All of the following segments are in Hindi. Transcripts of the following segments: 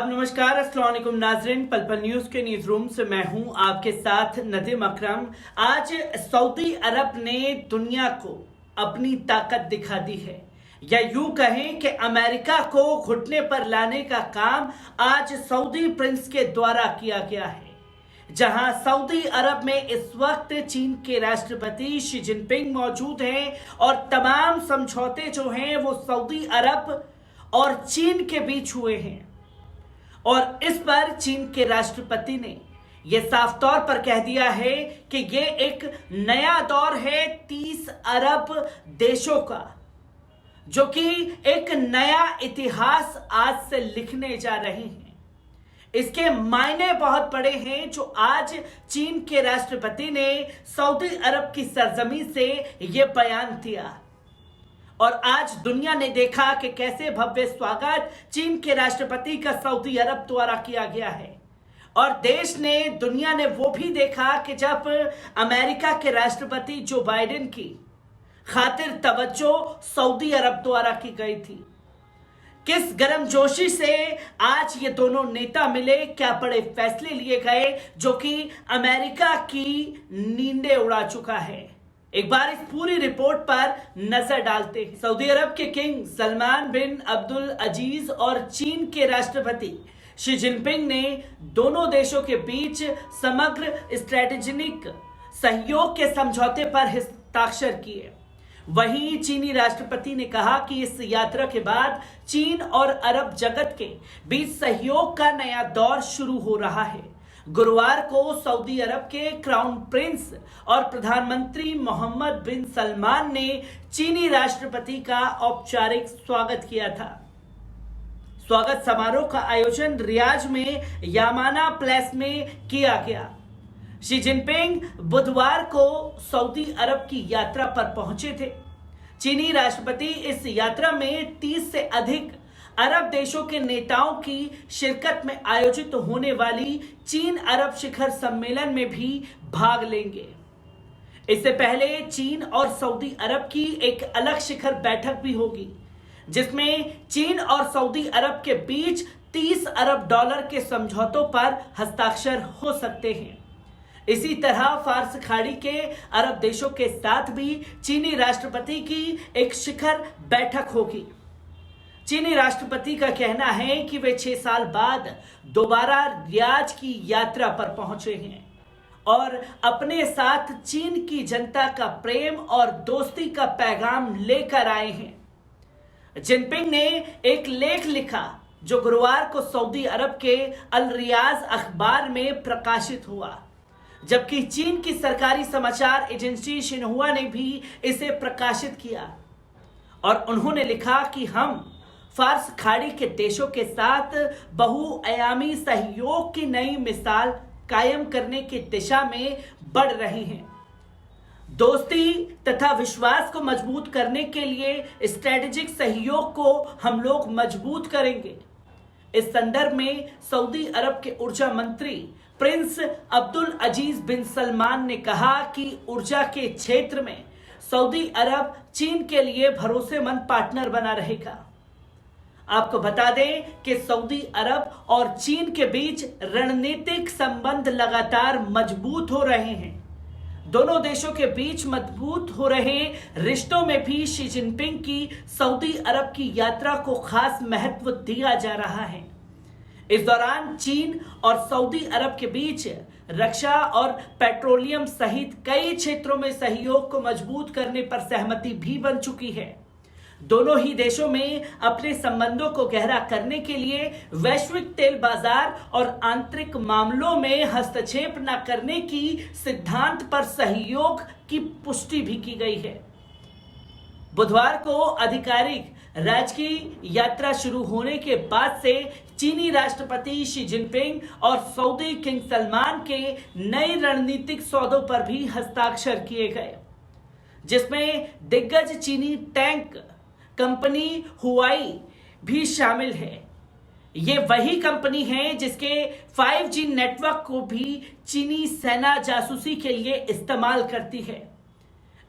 आदाब, नमस्कार, अस्सलाम वालेकुम नाज़रीन। पल पल न्यूज़ के न्यूज़ रूम से मैं हूं आपके साथ नदीम अकरम। आज सऊदी अरब ने दुनिया को अपनी ताकत दिखा दी है, या यूं कहें कि अमेरिका को घुटने पर लाने का काम आज सऊदी प्रिंस के द्वारा किया गया है। जहां सऊदी अरब में इस वक्त चीन के राष्ट्रपति शी जिनपिंग मौजूद हैं और तमाम समझौते जो हैं वो सऊदी अरब और चीन के बीच हुए हैं। और इस पर चीन के राष्ट्रपति ने यह साफ तौर पर कह दिया है कि यह एक नया दौर है 30 अरब देशों का, जो कि एक नया इतिहास आज से लिखने जा रहे हैं। इसके मायने बहुत बड़े हैं जो आज चीन के राष्ट्रपति ने सऊदी अरब की सरजमीन से यह बयान दिया। और आज दुनिया ने देखा कि कैसे भव्य स्वागत चीन के राष्ट्रपति का सऊदी अरब द्वारा किया गया है। और दुनिया ने वो भी देखा कि जब अमेरिका के राष्ट्रपति जो बाइडेन की खातिर तवज्जो सऊदी अरब द्वारा की गई थी, किस गर्मजोशी से आज ये दोनों नेता मिले, क्या बड़े फैसले लिए गए जो कि अमेरिका की नींदें उड़ा चुका है। एक बार इस पूरी रिपोर्ट पर नजर डालते हैं। सऊदी अरब के किंग सलमान बिन अब्दुल अजीज और चीन के राष्ट्रपति शी जिनपिंग ने दोनों देशों के बीच समग्र स्ट्रेटेजिक सहयोग के समझौते पर हस्ताक्षर किए। वहीं चीनी राष्ट्रपति ने कहा कि इस यात्रा के बाद चीन और अरब जगत के बीच सहयोग का नया दौर शुरू हो रहा है। गुरुवार को सऊदी अरब के क्राउन प्रिंस और प्रधानमंत्री मोहम्मद बिन सलमान ने चीनी राष्ट्रपति का औपचारिक स्वागत किया था। स्वागत समारोह का आयोजन रियाद में यामाना प्लेस में किया गया। शी जिनपिंग बुधवार को सऊदी अरब की यात्रा पर पहुंचे थे। चीनी राष्ट्रपति इस यात्रा में 30 से अधिक अरब देशों के नेताओं की शिरकत में आयोजित होने वाली चीन अरब शिखर सम्मेलन में भी भाग लेंगे। इससे पहले चीन और सऊदी अरब की एक अलग शिखर बैठक भी होगी, जिसमें चीन और सऊदी अरब के बीच 30 अरब डॉलर के समझौतों पर हस्ताक्षर हो सकते हैं। इसी तरह फारस खाड़ी के अरब देशों के साथ भी चीनी राष्ट्रपति की एक शिखर बैठक होगी। चीनी राष्ट्रपति का कहना है कि वे 6 साल बाद दोबारा रियाद की यात्रा पर पहुंचे हैं और अपने साथ चीन की जनता का प्रेम और दोस्ती का पैगाम लेकर आए हैं। जिनपिंग ने एक लेख लिखा जो गुरुवार को सऊदी अरब के अल रियाज अखबार में प्रकाशित हुआ, जबकि चीन की सरकारी समाचार एजेंसी शिन्हुआ ने भी इसे प्रकाशित किया। और उन्होंने लिखा कि हम फारस खाड़ी के देशों के साथ बहुआयामी सहयोग की नई मिसाल कायम करने की दिशा में बढ़ रहे हैं। दोस्ती तथा विश्वास को मजबूत करने के लिए स्ट्रेटेजिक सहयोग को हम लोग मजबूत करेंगे। इस संदर्भ में सऊदी अरब के ऊर्जा मंत्री प्रिंस अब्दुल अजीज बिन सलमान ने कहा कि ऊर्जा के क्षेत्र में सऊदी अरब चीन के लिए भरोसेमंद पार्टनर बना रहेगा। आपको बता दें कि सऊदी अरब और चीन के बीच रणनीतिक संबंध लगातार मजबूत हो रहे हैं। दोनों देशों के बीच मजबूत हो रहे रिश्तों में भी शी जिनपिंग की सऊदी अरब की यात्रा को खास महत्व दिया जा रहा है। इस दौरान चीन और सऊदी अरब के बीच रक्षा और पेट्रोलियम सहित कई क्षेत्रों में सहयोग को मजबूत करने पर सहमति भी बन चुकी है। दोनों ही देशों में अपने संबंधों को गहरा करने के लिए वैश्विक तेल बाजार और आंतरिक मामलों में हस्तक्षेप न करने की सिद्धांत पर सहयोग की पुष्टि भी की गई है। बुधवार को आधिकारिक राजकीय यात्रा शुरू होने के बाद से चीनी राष्ट्रपति शी जिनपिंग और सऊदी किंग सलमान के नए रणनीतिक सौदों पर भी हस्ताक्षर किए गए, जिसमें दिग्गज चीनी टैंक कंपनी हुआई भी शामिल है। ये वही कंपनी है जिसके 5G नेटवर्क को भी चीनी सेना जासूसी के लिए इस्तेमाल करती है।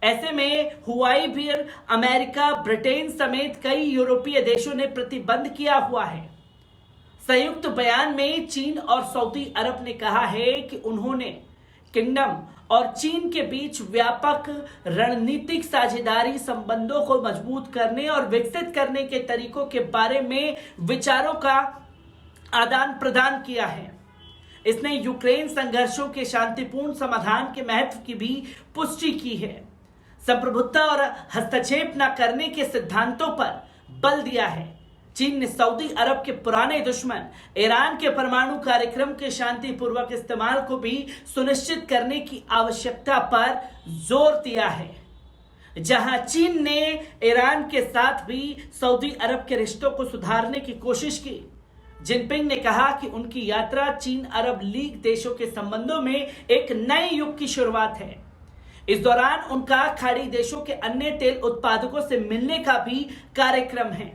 ऐसे में हुआई भी अमेरिका, ब्रिटेन समेत कई यूरोपीय देशों ने प्रतिबंध किया हुआ है। संयुक्त बयान में चीन और सऊदी अरब ने कहा है कि उन्होंने किंगडम और चीन के बीच व्यापक रणनीतिक साझेदारी संबंधों को मजबूत करने और विकसित करने के तरीकों के बारे में विचारों का आदान प्रदान किया है। इसने यूक्रेन संघर्षों के शांतिपूर्ण समाधान के महत्व की भी पुष्टि की है। संप्रभुता और हस्तक्षेप न करने के सिद्धांतों पर बल दिया है। चीन ने सऊदी अरब के पुराने दुश्मन ईरान के परमाणु कार्यक्रम के शांतिपूर्वक इस्तेमाल को भी सुनिश्चित करने की आवश्यकता पर जोर दिया है। जहां चीन ने ईरान के साथ भी सऊदी अरब के रिश्तों को सुधारने की कोशिश की, जिनपिंग ने कहा कि उनकी यात्रा चीन अरब लीग देशों के संबंधों में एक नए युग की शुरुआत है। इस दौरान उनका खाड़ी देशों के अन्य तेल उत्पादकों से मिलने का भी कार्यक्रम है।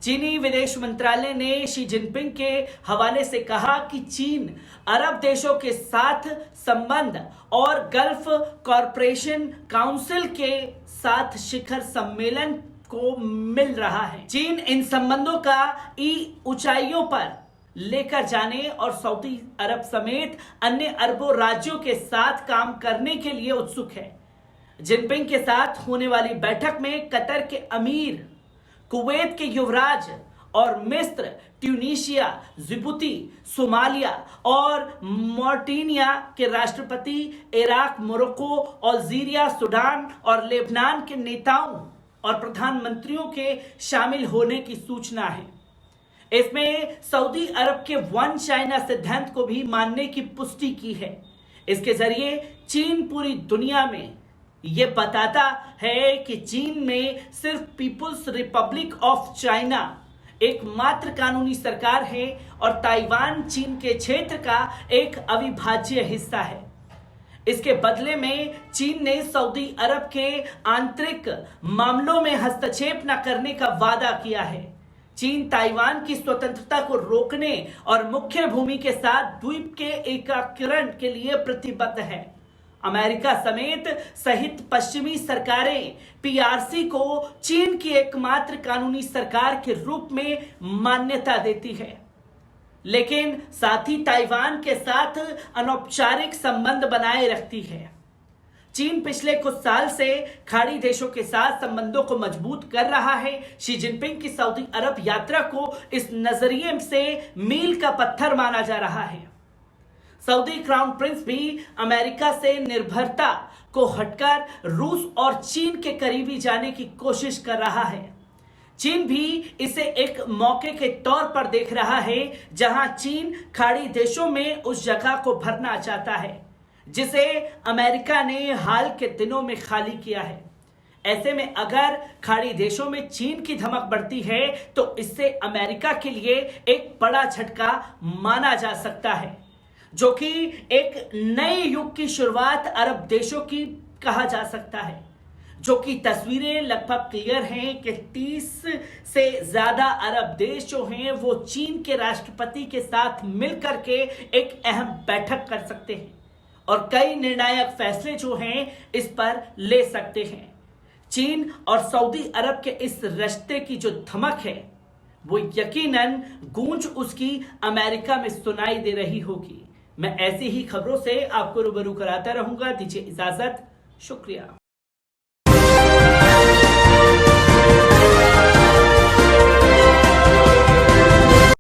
चीनी विदेश मंत्रालय ने शी जिनपिंग के हवाले से कहा कि चीन अरब देशों के साथ संबंध और गल्फ कॉरपोरेशन काउंसिल के साथ शिखर सम्मेलन को मिल रहा है। चीन इन संबंधों का ऊंचाइयों पर लेकर जाने और सऊदी अरब समेत अन्य अरबों राज्यों के साथ काम करने के लिए उत्सुक है। जिनपिंग के साथ होने वाली बैठक में कतर के अमीर, कुवैत के युवराज और मिस्र, ट्यूनीशिया, जिबूती, सोमालिया और मॉरिटानिया के राष्ट्रपति, इराक, मोरक्को, अल्जीरिया, सूडान और लेबनान के नेताओं और प्रधानमंत्रियों के शामिल होने की सूचना है। इसमें सऊदी अरब के वन चाइना सिद्धांत को भी मानने की पुष्टि की है। इसके जरिए चीन पूरी दुनिया में ये बताता है कि चीन में सिर्फ पीपुल्स रिपब्लिक ऑफ चाइना एकमात्र कानूनी सरकार है और ताइवान चीन के क्षेत्र का एक अविभाज्य हिस्सा है। इसके बदले में चीन ने सऊदी अरब के आंतरिक मामलों में हस्तक्षेप न करने का वादा किया है। चीन ताइवान की स्वतंत्रता को रोकने और मुख्य भूमि के साथ द्वीप के एकीकरण के लिए प्रतिबद्ध है। अमेरिका सहित पश्चिमी सरकारें पीआरसी को चीन की एकमात्र कानूनी सरकार के रूप में मान्यता देती है, लेकिन साथ ही ताइवान के साथ अनौपचारिक संबंध बनाए रखती है। चीन पिछले कुछ साल से खाड़ी देशों के साथ संबंधों को मजबूत कर रहा है। शी जिनपिंग की सऊदी अरब यात्रा को इस नजरिए से मील का पत्थर माना जा रहा है। सऊदी क्राउन प्रिंस भी अमेरिका से निर्भरता को हटकर रूस और चीन के करीबी जाने की कोशिश कर रहा है। चीन भी इसे एक मौके के तौर पर देख रहा है जहां चीन खाड़ी देशों में उस जगह को भरना चाहता है जिसे अमेरिका ने हाल के दिनों में खाली किया है। ऐसे में अगर खाड़ी देशों में चीन की धमक बढ़ती है तो इससे अमेरिका के लिए एक बड़ा झटका माना जा सकता है, जो कि एक नए युग की शुरुआत अरब देशों की कहा जा सकता है। जो कि तस्वीरें लगभग क्लियर हैं कि 30 से ज्यादा अरब देश जो हैं वो चीन के राष्ट्रपति के साथ मिलकर के एक अहम बैठक कर सकते हैं और कई निर्णायक फैसले जो हैं इस पर ले सकते हैं। चीन और सऊदी अरब के इस रिश्ते की जो धमक है वो यकीनन गूंज उसकी अमेरिका में सुनाई दे रही होगी। मैं ऐसी ही खबरों से आपको रूबरू कराता रहूंगा। दीजिए इजाजत, शुक्रिया।